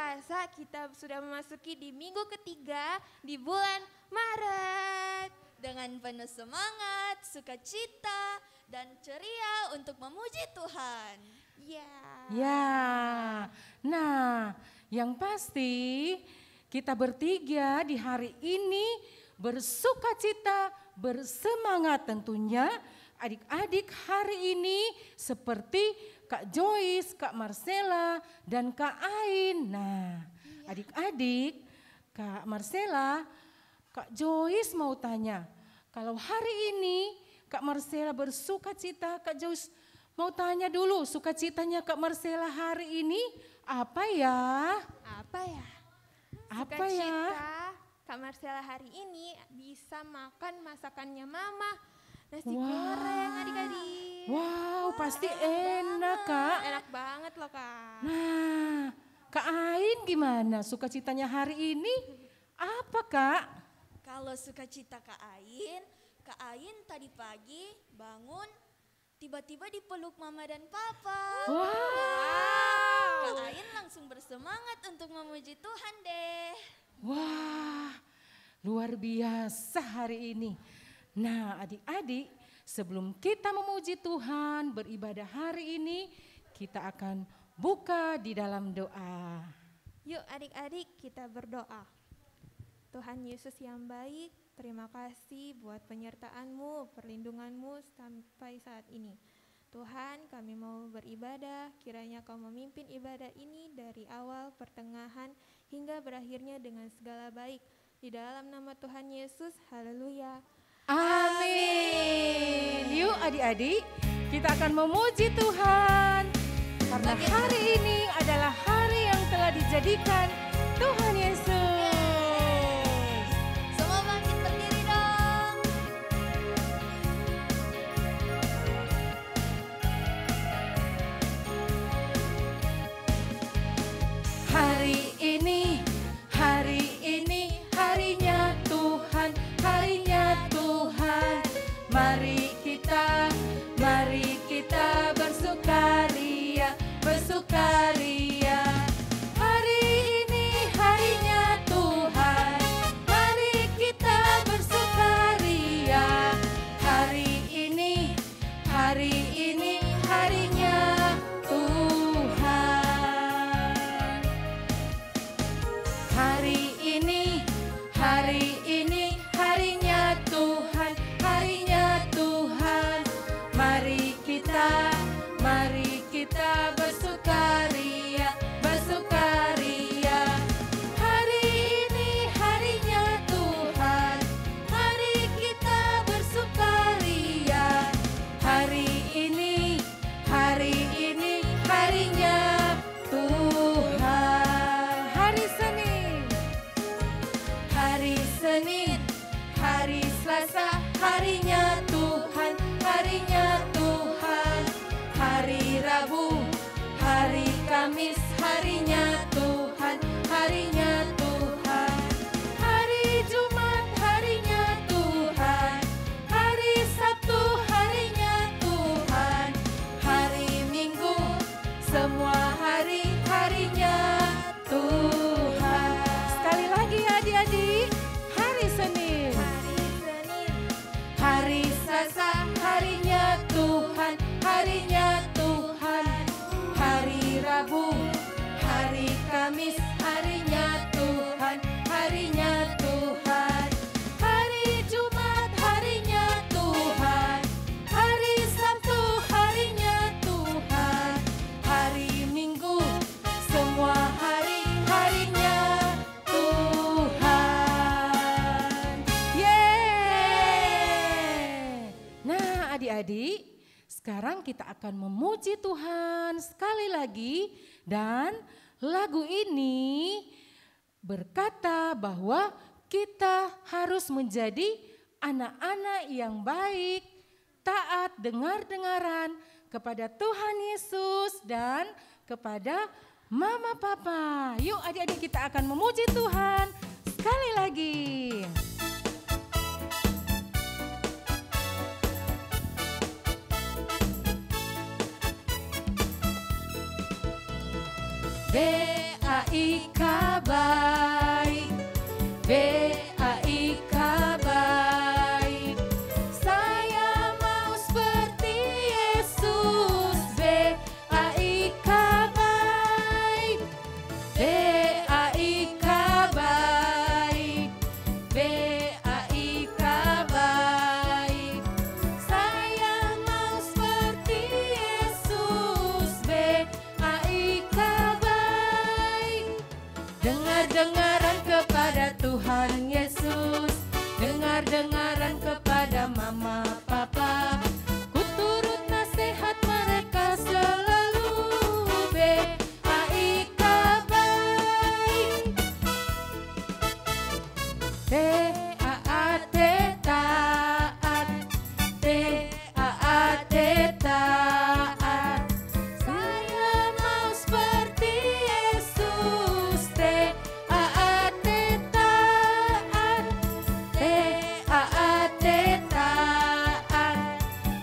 terasa kita sudah memasuki di minggu ketiga di bulan Maret. Dengan penuh semangat, sukacita, dan ceria untuk memuji Tuhan. Ya, nah yang pasti kita bertiga di hari ini bersukacita, bersemangat tentunya. Adik-adik hari ini seperti Kak Joyce, Kak Marcella, dan Kak Ain. Nah, adik-adik, Kak Marcella, Kak Joyce mau tanya, kalau hari ini Kak Marcella bersukacita, Kak Joyce mau tanya dulu, sukacitanya Kak Marcella hari ini apa ya? Apa ya? Apa ya? Kak Marcella hari ini bisa makan masakannya Mama. Nasi goreng adik-adik. Wow, pasti enak Kak. Enak banget loh Kak. Nah, Kak Ain gimana sukacitanya hari ini? Apa Kak? Kalau sukacita Kak Ain tadi pagi bangun tiba-tiba dipeluk Mama dan Papa. Wow. Kak Ain langsung bersemangat untuk memuji Tuhan deh. Wah, luar biasa hari ini. Nah adik-adik, sebelum kita memuji Tuhan beribadah hari ini, kita akan buka di dalam doa. Yuk adik-adik kita berdoa. Tuhan Yesus yang baik, terima kasih buat penyertaan-Mu, perlindungan-Mu sampai saat ini. Tuhan, kami mau beribadah, kiranya Kau memimpin ibadah ini dari awal, pertengahan, hingga berakhirnya dengan segala baik. Di dalam nama Tuhan Yesus, haleluya. Amin. Yuk adik-adik, kita akan memuji Tuhan. Karena hari ini adalah hari yang telah dijadikan Tuhan Yesus. Semua bangkit berdiri dong. Hari ini harinya Tuhan, harinya Tuhan. Mari kita bersukaria, bersukaria. Hari ini harinya Tuhan, mari kita bersukaria. Hari ini harinya Tuhan. Hari ini harinya Tuhan, harinya Tuhan. Mari kita bersukaria, bersukaria. Hari ini harinya Tuhan, mari kita bersukaria. Hari ini harinya Tuhan. Hari Senin, hari Selasa, harinya Tuhan, harinya Tuhan. Hari Rabu, hari Kamis, harinya Tuhan, harinya Tuhan. Hari Jumat, harinya Tuhan. Hari Sabtu, harinya Tuhan. Hari Minggu, semua harinya Tuhan. Sekali lagi adik-adik, hari Senin, hari Selasa, harinya Tuhan, harinya Tuhan. Hari Rabu, hari Kamis, harinya Tuhan, harinya Tuhan. Hari Jumat, harinya Tuhan. Hari Sabtu, harinya Tuhan. Hari Minggu, semua harinya Tuhan. Yeay! Nah adik-adik, sekarang kita akan memuji Tuhan sekali lagi. Dan lagu ini berkata bahwa kita harus menjadi anak-anak yang baik, taat, dengar-dengaran kepada Tuhan Yesus dan kepada Mama Papa. Yuk adik-adik kita akan memuji Tuhan sekali lagi. BA B-A-I-K baik, B-A-I-K baik. Saya mau seperti Yesus, B-A-I-K baik, B-A-I-K baik, B-A-I-K baik. Saya mau seperti Yesus, B-A-I-K baik. Dengar-dengaran kepada Tuhan Yesus, dengar-dengaran kepada mama papa, ku turut nasihat mereka selalu, B-A-I-K baik. T-A-A-T taat, T-A-A-T taat. Saya mau seperti Yesus, T-A-A-T taat, T-A-A-T taat,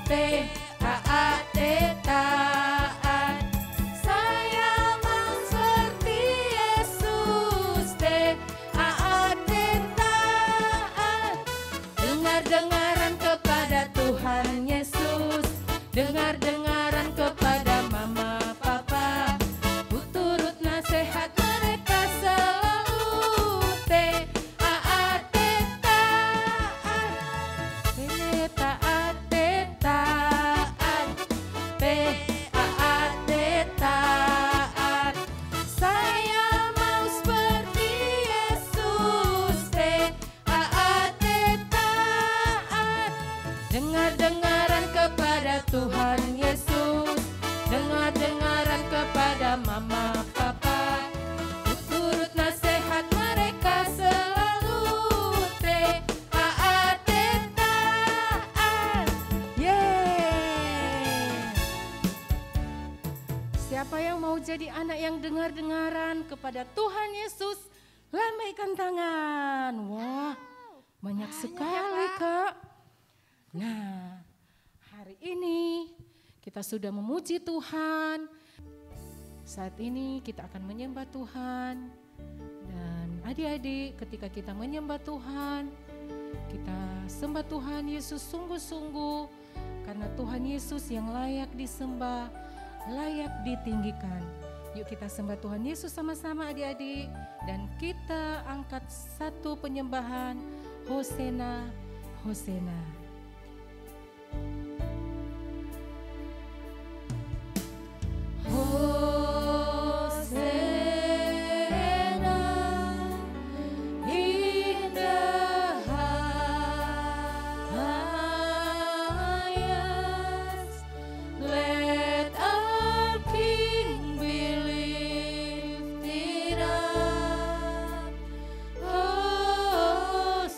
T-A-A-T taat. Saya mau seperti Yesus, T-A-A-T taat. Dengar-dengaran kepada Tuhan Yesus, dengar-dengaran kepada mama papa, ku turut nasihat mereka selalu, T-A-A-T taat, T-A-A-T taat, T-A-A-T taat. Saya mau seperti Yesus, T-A-A-T taat. Dengar-dengaran kepada Tuhan Yesus, dengar-dengaran kepada mama papa, ku turut nasihat mereka selalu, T-A-A-T taat. Yeay. Siapa yang mau jadi anak yang dengar-dengaran kepada Tuhan Yesus, lambaikan tangan. Wah, banyak sekali, Kak. Nah, hari ini kita sudah memuji Tuhan. Saat ini kita akan menyembah Tuhan. Dan adik-adik, ketika kita menyembah Tuhan, kita sembah Tuhan Yesus sungguh-sungguh, karena Tuhan Yesus yang layak disembah, layak ditinggikan. Yuk kita sembah Tuhan Yesus sama-sama adik-adik, dan kita angkat satu penyembahan, Hosana, Hosana. Hosana in the highest, let our King be lifted up. Hosana.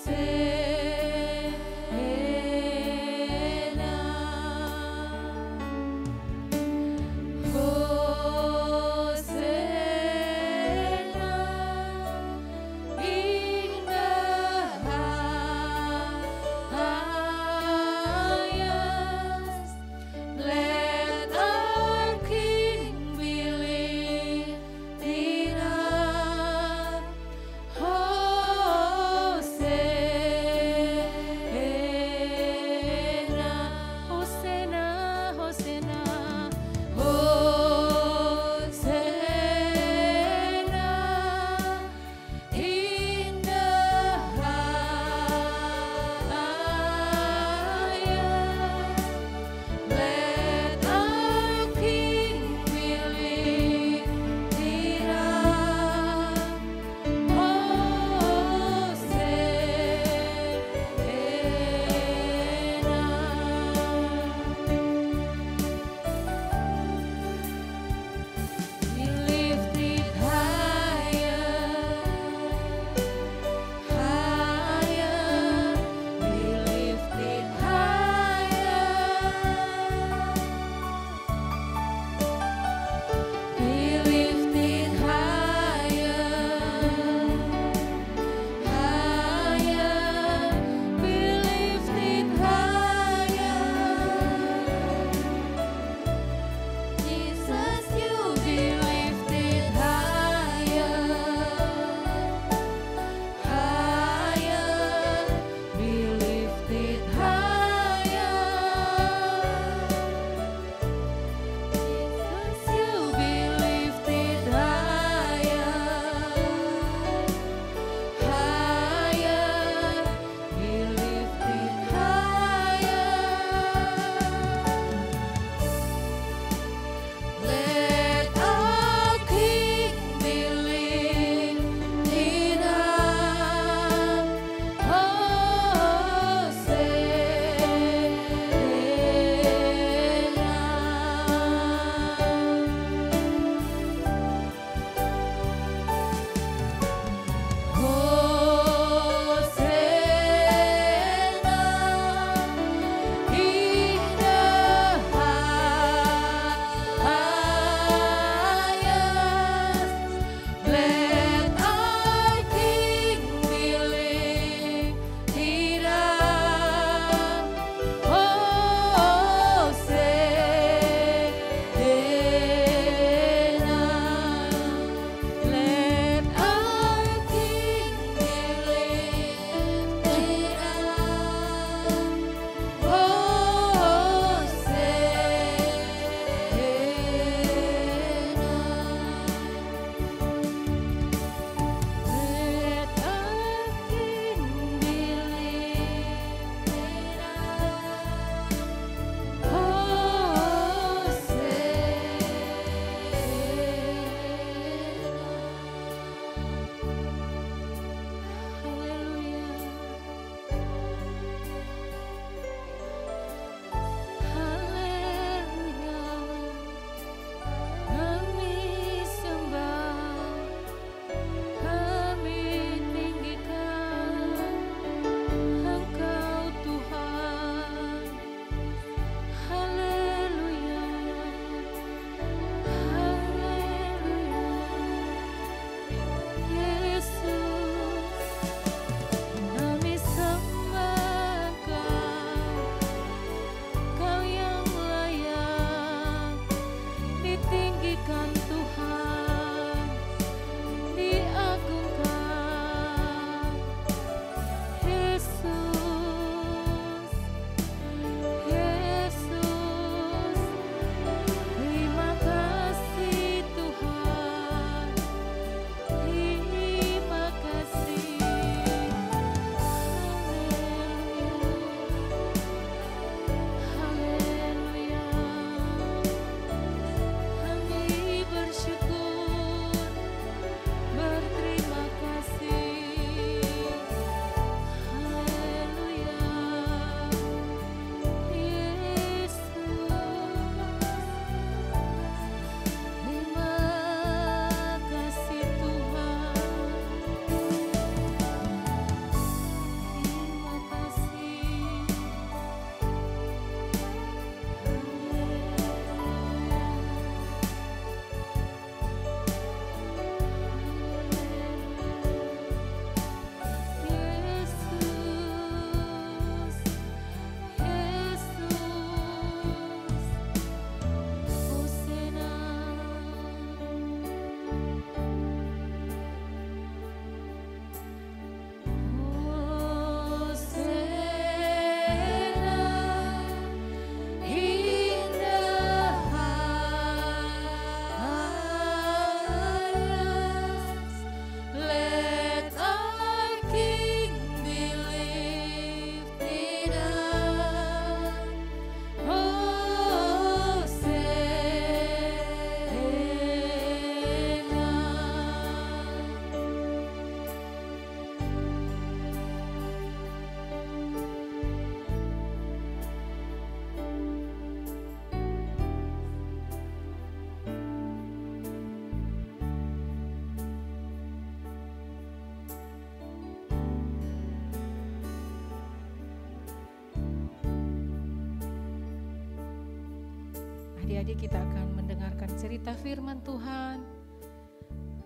adik-adik kita akan mendengarkan cerita firman Tuhan.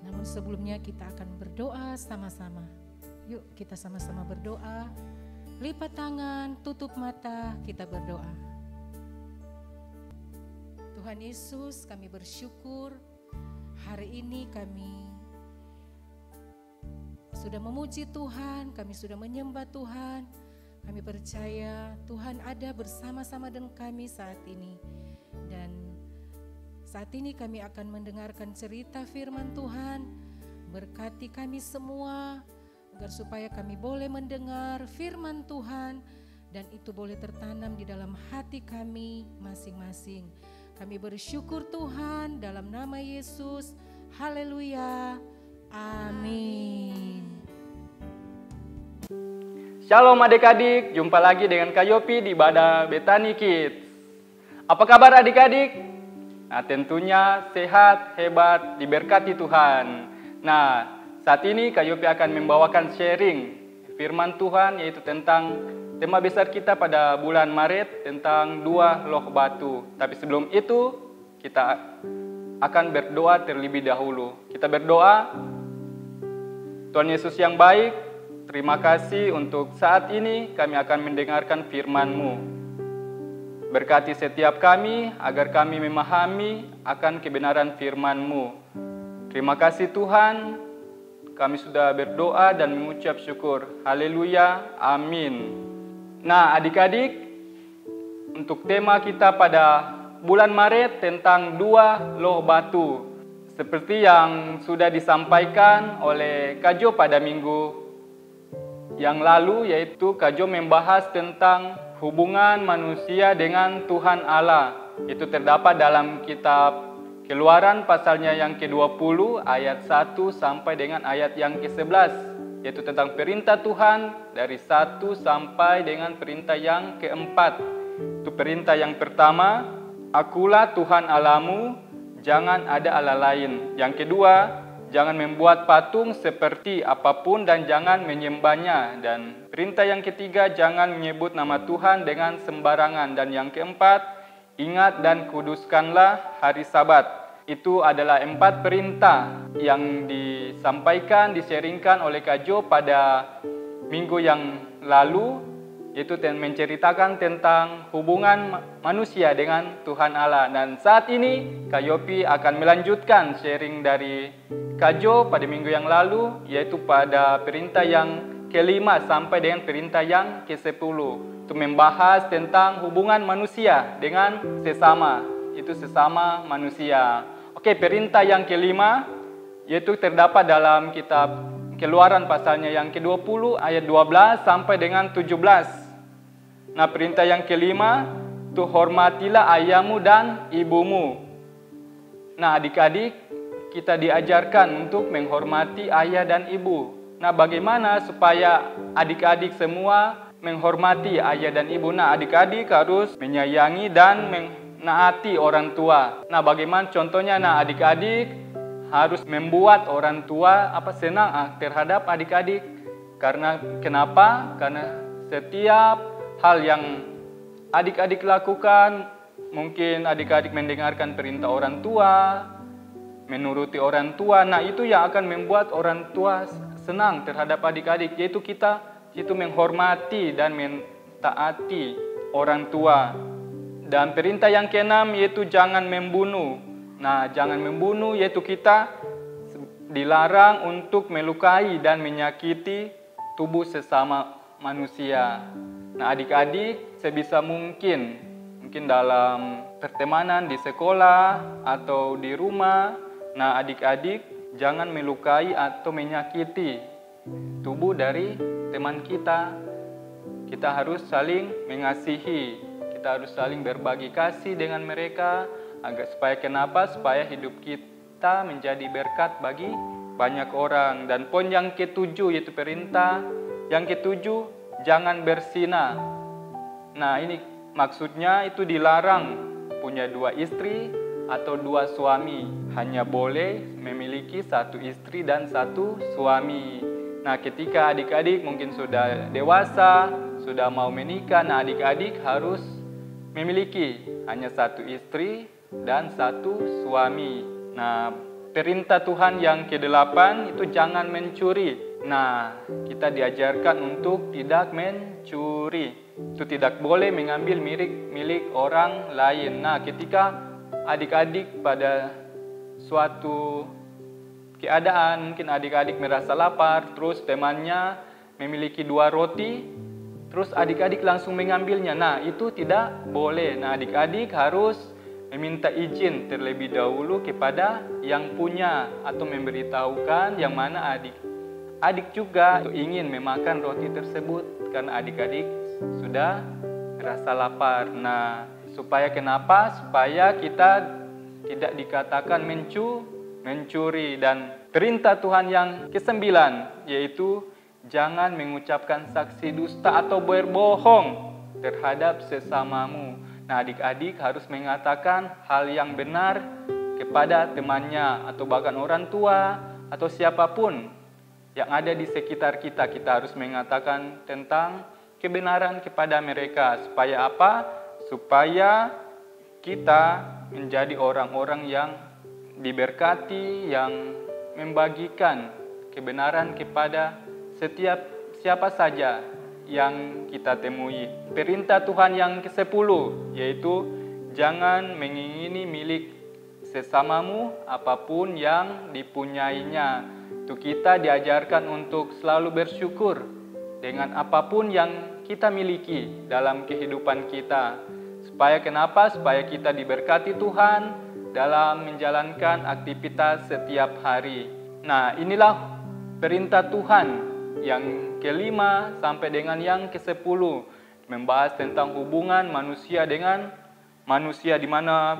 Namun sebelumnya kita akan berdoa sama-sama. Yuk kita sama-sama berdoa. Lipat tangan, tutup mata, kita berdoa. Tuhan Yesus, kami bersyukur hari ini kami sudah memuji Tuhan, kami sudah menyembah Tuhan. Kami percaya Tuhan ada bersama-sama dengan kami saat ini. Dan saat ini kami akan mendengarkan cerita firman Tuhan. Berkati kami semua agar supaya kami boleh mendengar firman Tuhan dan itu boleh tertanam di dalam hati kami masing-masing. Kami bersyukur Tuhan dalam nama Yesus. Haleluya. Amin. Shalom adik-adik, jumpa lagi dengan Kak Yopi di Ibadah Bethany Kids. Apa kabar adik-adik? Nah tentunya sehat, hebat, diberkati Tuhan. Nah saat ini Kak Yopi akan membawakan sharing firman Tuhan yaitu tentang tema besar kita pada bulan Maret tentang 2 loh batu. Tapi sebelum itu kita akan berdoa terlebih dahulu. Kita berdoa. Tuhan Yesus yang baik, terima kasih untuk saat ini kami akan mendengarkan firman-Mu. Berkati setiap kami agar kami memahami akan kebenaran firman-Mu. Terima kasih Tuhan, kami sudah berdoa dan mengucap syukur. Haleluya, amin. Nah adik-adik, untuk tema kita pada bulan Maret tentang 2 loh batu. Seperti yang sudah disampaikan oleh Kak Jo pada minggu yang lalu, yaitu Kak Jo membahas tentang hubungan manusia dengan Tuhan Allah. Itu terdapat dalam kitab Keluaran pasalnya yang ke-20 ayat 1 sampai dengan ayat yang ke-11. Yaitu tentang perintah Tuhan dari 1 sampai dengan perintah yang ke-4. Itu perintah yang pertama, akulah Tuhan Allahmu, jangan ada Allah lain. Yang kedua, jangan membuat patung seperti apapun dan jangan menyembahnya. Dan perintah yang ketiga, jangan menyebut nama Tuhan dengan sembarangan. Dan yang keempat, ingat dan kuduskanlah hari Sabat. Itu adalah 4 perintah yang disampaikan, diseringkan oleh Kak Jo pada minggu yang lalu. Yaitu menceritakan tentang hubungan manusia dengan Tuhan Allah. Dan saat ini Kak Yopi akan melanjutkan sharing dari Kak Jo pada minggu yang lalu, yaitu pada perintah yang ke-5 sampai dengan perintah yang ke-10. Untuk membahas tentang hubungan manusia dengan sesama, itu sesama manusia. Oke, perintah yang ke-5 yaitu terdapat dalam kitab Keluaran pasalnya yang ke-20 ayat 12 sampai dengan 17. Nah, perintah yang ke-5, tuh hormatilah ayahmu dan ibumu. Nah, adik-adik, kita diajarkan untuk menghormati ayah dan ibu. Nah, bagaimana supaya adik-adik semua menghormati ayah dan ibu? Nah, adik-adik harus menyayangi dan menaati orang tua. Nah, bagaimana contohnya? Nah, adik-adik harus membuat orang tua senang terhadap adik-adik. Karena kenapa? Karena setiap hal yang adik-adik lakukan, mungkin adik-adik mendengarkan perintah orang tua, menuruti orang tua. Nah, itu yang akan membuat orang tua senang terhadap adik-adik, yaitu kita itu menghormati dan mentaati orang tua. Dan perintah yang ke-6 yaitu jangan membunuh. Nah, jangan membunuh yaitu kita dilarang untuk melukai dan menyakiti tubuh sesama manusia. Nah, adik-adik sebisa mungkin dalam pertemanan di sekolah atau di rumah, nah adik-adik jangan melukai atau menyakiti tubuh dari teman kita. Kita harus saling mengasihi, kita harus saling berbagi kasih dengan mereka. Supaya kenapa? Supaya hidup kita menjadi berkat bagi banyak orang. Dan poin yang ke-7 yaitu perintah yang ke-7, jangan berzina. Nah, ini maksudnya itu dilarang punya 2 istri atau 2 suami. Hanya boleh memiliki 1 istri dan 1 suami. Nah, ketika adik-adik mungkin sudah dewasa, sudah mau menikah, nah adik-adik harus memiliki hanya 1 istri dan satu suami. Nah, perintah Tuhan yang ke-8 itu jangan mencuri. Nah, kita diajarkan untuk tidak mencuri. Itu tidak boleh mengambil milik orang lain. Nah, ketika adik-adik pada suatu keadaan, mungkin adik-adik merasa lapar, terus temannya memiliki 2 roti, terus adik-adik langsung mengambilnya. Nah, itu tidak boleh. Nah, adik-adik harus meminta izin terlebih dahulu kepada yang punya atau memberitahukan yang mana adik juga ingin memakan roti tersebut karena adik-adik sudah merasa lapar. Nah, supaya kenapa? Supaya kita tidak dikatakan mencuri. Dan perintah Tuhan yang ke-9 yaitu jangan mengucapkan saksi dusta atau berbohong terhadap sesamamu. Nah, adik-adik harus mengatakan hal yang benar kepada temannya atau bahkan orang tua atau siapapun yang ada di sekitar kita. Kita harus mengatakan tentang kebenaran kepada mereka. Supaya apa? Supaya kita menjadi orang-orang yang diberkati, yang membagikan kebenaran kepada setiap siapa saja yang kita temui. Perintah Tuhan yang ke-10 yaitu jangan mengingini milik sesamamu apapun yang dipunyainya. Itu kita diajarkan untuk selalu bersyukur dengan apapun yang kita miliki dalam kehidupan kita. Supaya kenapa? Supaya kita diberkati Tuhan dalam menjalankan aktivitas setiap hari. Nah, inilah perintah Tuhan yang ke-5 sampai dengan yang ke-10, membahas tentang hubungan manusia dengan manusia, di mana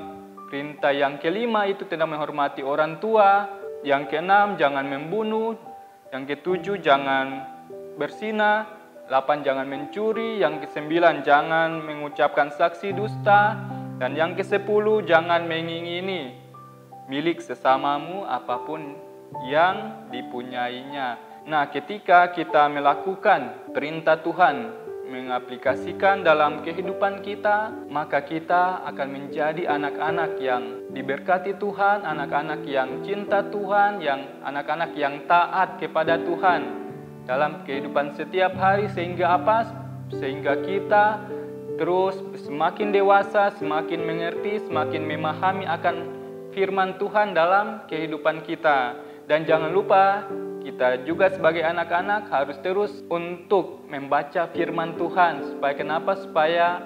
perintah yang ke-5 itu tentang menghormati orang tua, yang ke-6 jangan membunuh, yang ke-7 jangan berzina, 8 jangan mencuri, yang ke-9 jangan mengucapkan saksi dusta, dan yang ke-10 jangan mengingini milik sesamamu apapun yang dipunyainya. Nah, ketika kita melakukan perintah Tuhan, mengaplikasikan dalam kehidupan kita, maka kita akan menjadi anak-anak yang diberkati Tuhan, anak-anak yang cinta Tuhan, anak-anak yang taat kepada Tuhan dalam kehidupan setiap hari. Sehingga apa? Sehingga kita terus semakin dewasa, semakin mengerti, semakin memahami akan firman Tuhan dalam kehidupan kita. Dan jangan lupa, kita juga sebagai anak-anak harus terus untuk membaca firman Tuhan. Supaya kenapa? Supaya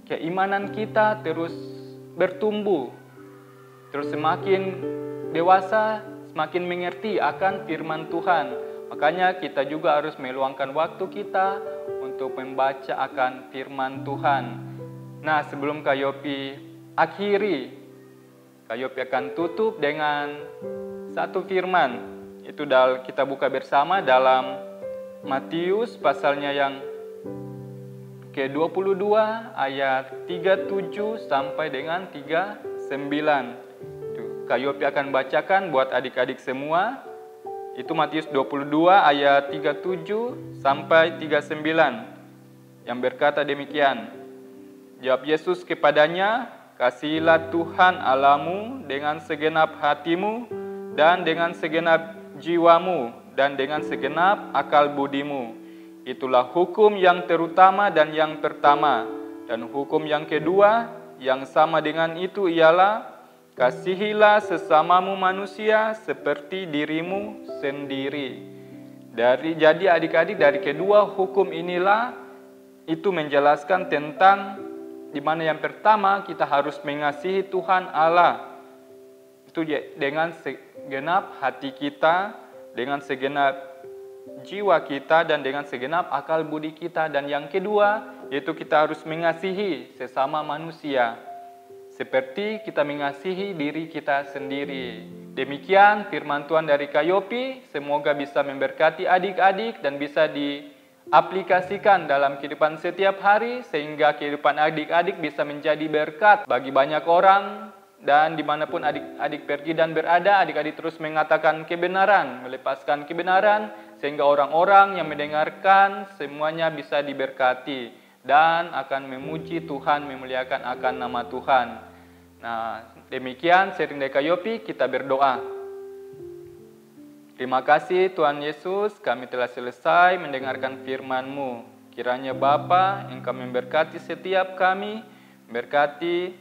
keimanan kita terus bertumbuh. Terus semakin dewasa, semakin mengerti akan firman Tuhan. Makanya kita juga harus meluangkan waktu kita untuk membaca akan firman Tuhan. Nah, sebelum Kak Yopi akhiri, Kak Yopi akan tutup dengan satu firman. Itu kita buka bersama dalam Matius pasalnya yang ke-22 ayat 37 sampai dengan 39. Kak Yopi akan bacakan buat adik-adik semua. Itu Matius 22 ayat 37 sampai 39 yang berkata demikian. Jawab Yesus kepadanya, kasihilah Tuhan Allahmu dengan segenap hatimu dan dengan segenap jiwamu dan dengan segenap akal budimu. Itulah hukum yang terutama dan yang pertama. Dan hukum yang kedua yang sama dengan itu ialah kasihilah sesamamu manusia seperti dirimu sendiri. Jadi adik-adik, dari kedua hukum inilah itu menjelaskan tentang di mana yang pertama kita harus mengasihi Tuhan Allah. Itu dengan segenap hati kita, dengan segenap jiwa kita, dan dengan segenap akal budi kita. Dan yang kedua, yaitu kita harus mengasihi sesama manusia, seperti kita mengasihi diri kita sendiri. Demikian firman Tuhan dari Kak Yopi, semoga bisa memberkati adik-adik dan bisa diaplikasikan dalam kehidupan setiap hari, sehingga kehidupan adik-adik bisa menjadi berkat bagi banyak orang. Dan dimanapun adik-adik pergi dan berada, adik-adik terus mengatakan kebenaran, melepaskan kebenaran, sehingga orang-orang yang mendengarkan semuanya bisa diberkati dan akan memuji Tuhan, memuliakan akan nama Tuhan. Nah, demikian sharing dari Kayopi, kita berdoa. Terima kasih Tuhan Yesus, kami telah selesai mendengarkan firman-Mu. Kiranya Bapa, Engkau memberkati setiap kami, berkati,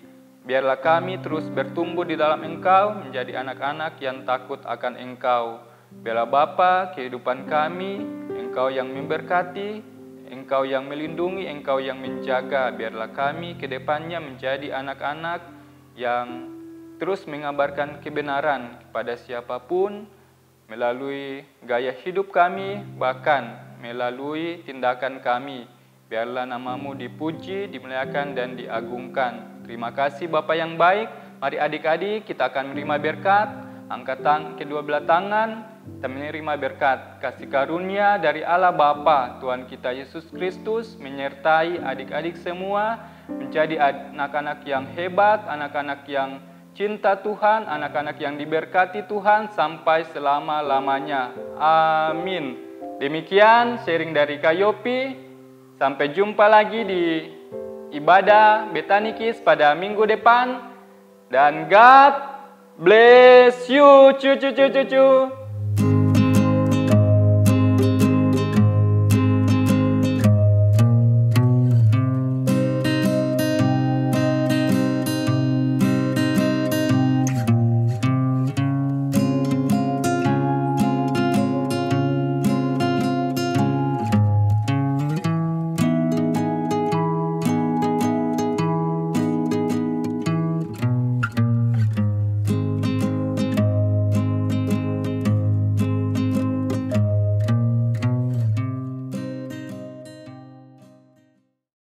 biarlah kami terus bertumbuh di dalam Engkau, menjadi anak-anak yang takut akan Engkau. Biarlah Bapa, kehidupan kami, Engkau yang memberkati, Engkau yang melindungi, Engkau yang menjaga. Biarlah kami ke depannya menjadi anak-anak yang terus mengabarkan kebenaran kepada siapapun, melalui gaya hidup kami, bahkan melalui tindakan kami. Biarlah nama-Mu dipuji, dimuliakan, dan diagungkan. Terima kasih Bapa yang baik. Mari adik-adik kita akan menerima berkat. Angkat kedua belah tangan, kita menerima berkat. Kasih karunia dari Allah Bapa, Tuhan kita Yesus Kristus, menyertai adik-adik semua, menjadi anak-anak yang hebat, anak-anak yang cinta Tuhan, anak-anak yang diberkati Tuhan sampai selama-lamanya. Amin. Demikian sharing dari Kayopi. Sampai jumpa lagi di ibadah Bethany Kids pada minggu depan. Dan God bless you. Cucu.